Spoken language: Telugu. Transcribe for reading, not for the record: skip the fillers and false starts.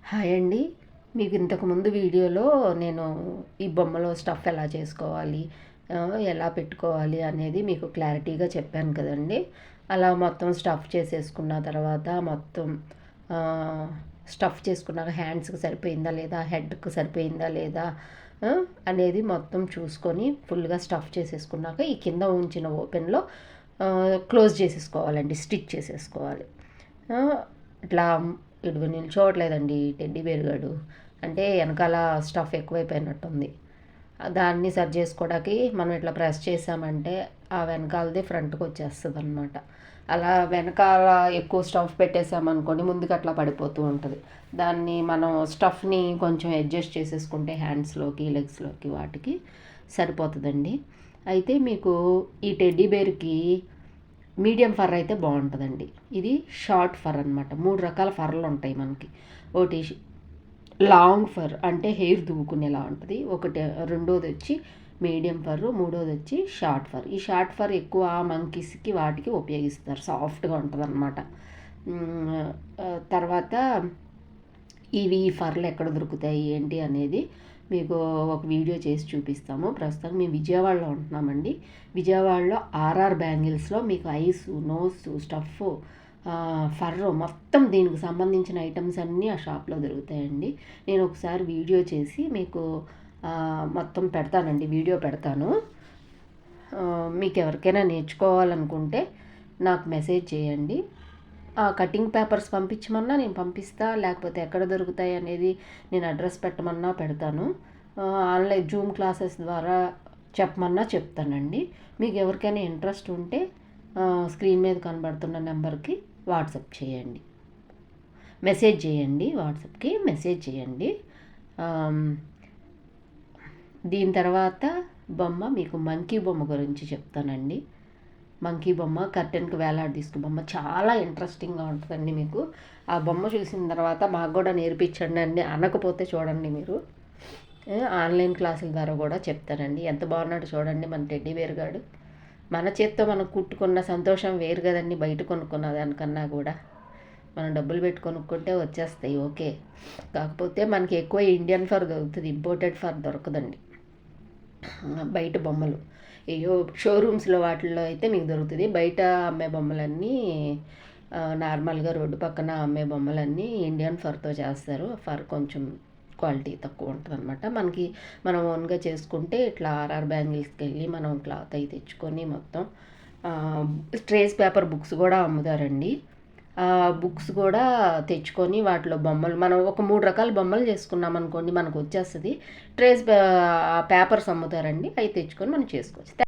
హాయ్ అండి. మీకు ఇంతకుముందు వీడియోలో నేను ఈ బొమ్మలో స్టఫ్ ఎలా చేసుకోవాలి, ఎలా పెట్టుకోవాలి అనేది మీకు క్లారిటీగా చెప్పాను కదండి. అలా మొత్తం స్టఫ్ చేసేసుకున్న తర్వాత మొత్తం స్టఫ్ చేసుకున్నాక హ్యాండ్స్కి సరిపోయిందా లేదా, హెడ్కి సరిపోయిందా లేదా అనేది మొత్తం చూసుకొని ఫుల్గా స్టఫ్ చేసేసుకున్నాక ఈ కింద ఉంచిన ఓపెన్లో క్లోజ్ చేసేసుకోవాలండి, స్టిచ్ చేసేసుకోవాలి. ఇట్లా ఇడుగు నిల్చోవట్లేదండి టెడ్డీ బేర్ అంటే వెనకాల స్టఫ్ ఎక్కువైపోయినట్టుంది. దాన్ని సరి చేసుకోవడానికి మనం ఇట్లా ప్రెస్ చేసామంటే ఆ వెనకాలది ఫ్రంట్కి వచ్చేస్తుంది అనమాట. అలా వెనకాల ఎక్కువ స్టఫ్ పెట్టేసామనుకోండి ముందుకు అట్లా పడిపోతూ ఉంటుంది. దాన్ని మనం స్టఫ్ని కొంచెం అడ్జస్ట్ చేసేసుకుంటే హ్యాండ్స్లోకి, లెగ్స్లోకి వాటికి సరిపోతుందండి. అయితే మీకు ఈ టెడ్డీ బేర్కి మీడియం ఫర్ అయితే బాగుంటుందండి. ఇది షార్ట్ ఫర్ అనమాట. 3 రకాల ఫర్లు ఉంటాయి మనకి. ఒకటి లాంగ్ ఫర్ అంటే హెయిర్ దువ్వుకునేలా ఉంటుంది. రెండోది వచ్చి మీడియం ఫర్, మూడోది వచ్చి షార్ట్ ఫర్. ఈ షార్ట్ ఫర్ ఎక్కువ మంకీస్కి వాటికి ఉపయోగిస్తారు, సాఫ్ట్గా ఉంటుంది అనమాట. తర్వాత ఈ ఫర్లు ఎక్కడ దొరుకుతాయి ఏంటి అనేది మీకు ఒక వీడియో చేసి చూపిస్తాము. ప్రస్తుతం మేము విజయవాడలో ఉంటున్నామండి. విజయవాడలో ఆర్ఆర్ బ్యాంగిల్స్లో మీకు ఐస్, నోస్, స్టఫ్, ఫర్రు మొత్తం దీనికి సంబంధించిన ఐటమ్స్ అన్నీ ఆ షాప్లో దొరుకుతాయండి. నేను ఒకసారి వీడియో చేసి మీకు మొత్తం పెడతానండి, వీడియో పెడతాను. మీకు ఎవరికైనా నేర్చుకోవాలనుకుంటే నాకు మెసేజ్ చేయండి. కటింగ్ పేపర్స్ పంపించమన్నా నేను పంపిస్తా, లేకపోతే ఎక్కడ దొరుకుతాయి అనేది నేను అడ్రస్ పెట్టమన్నా పెడతాను. ఆన్లైన్ జూమ్ క్లాసెస్ ద్వారా చెప్పమన్నా చెప్తానండి. మీకు ఎవరికైనా ఇంట్రెస్ట్ ఉంటే స్క్రీన్ మీద కనబడుతున్న నెంబర్కి వాట్సాప్ చేయండి, మెసేజ్ చేయండి. వాట్సాప్కి మెసేజ్ చేయండి. దీని తర్వాత బొమ్మ మీకు మంకీ బొమ్మ గురించి చెప్తానండి. మంకీ బొమ్మ కర్టెన్కి వేలాడదీసుకు బొమ్మ చాలా ఇంట్రెస్టింగ్గా ఉంటుందండి. మీకు ఆ బొమ్మ చూసిన తర్వాత మాకు కూడా నేర్పించండి అండి అనకపోతే చూడండి, మీరు ఆన్లైన్ క్లాసుల ద్వారా కూడా చెప్తానండి. ఎంత బాగున్నాడు చూడండి మన టెడ్డీ బేర్ గాడు. మన చేత్తో మనం కుట్టుకున్న సంతోషం వేరు కదండి, బయట కొనుక్కున్న దానికన్నా కూడా. మనం డబ్బులు పెట్టి కొనుక్కుంటే వచ్చేస్తాయి, ఓకే. కాకపోతే మనకి ఎక్కువ ఇండియన్ ఫర్ దొరుకుతుంది, ఇంపోర్టెడ్ ఫర్ దొరకదండి. బయట బొమ్మలు షోరూమ్స్లో వాటిల్లో అయితే మీకు దొరుకుతుంది. బయట అమ్మే బొమ్మలన్నీ నార్మల్గా రోడ్డు పక్కన అమ్మే బొమ్మలన్నీ ఇండియన్ ఫర్తో చేస్తారు. ఫర్ కొంచెం క్వాలిటీ తక్కువ ఉంటుంది అనమాట. మనం ఓన్గా చేసుకుంటే ఇట్లా ఆర్ఆర్ బ్యాంగిల్స్కి వెళ్ళి మనం క్లాత్ అయి తెచ్చుకొని మొత్తం ట్రేస్ పేపర్ బుక్స్ కూడా అమ్ముతారండి. బుక్స్ కూడా తెచ్చుకొని వాటిలో బొమ్మలు మనం ఒక 3 రకాల బొమ్మలు చేసుకున్నాం అనుకోండి, మనకు వచ్చేస్తుంది. ట్రేస్ పేపర్స్ అమ్ముతారండి, అవి తెచ్చుకొని మనం చేసుకోవచ్చు.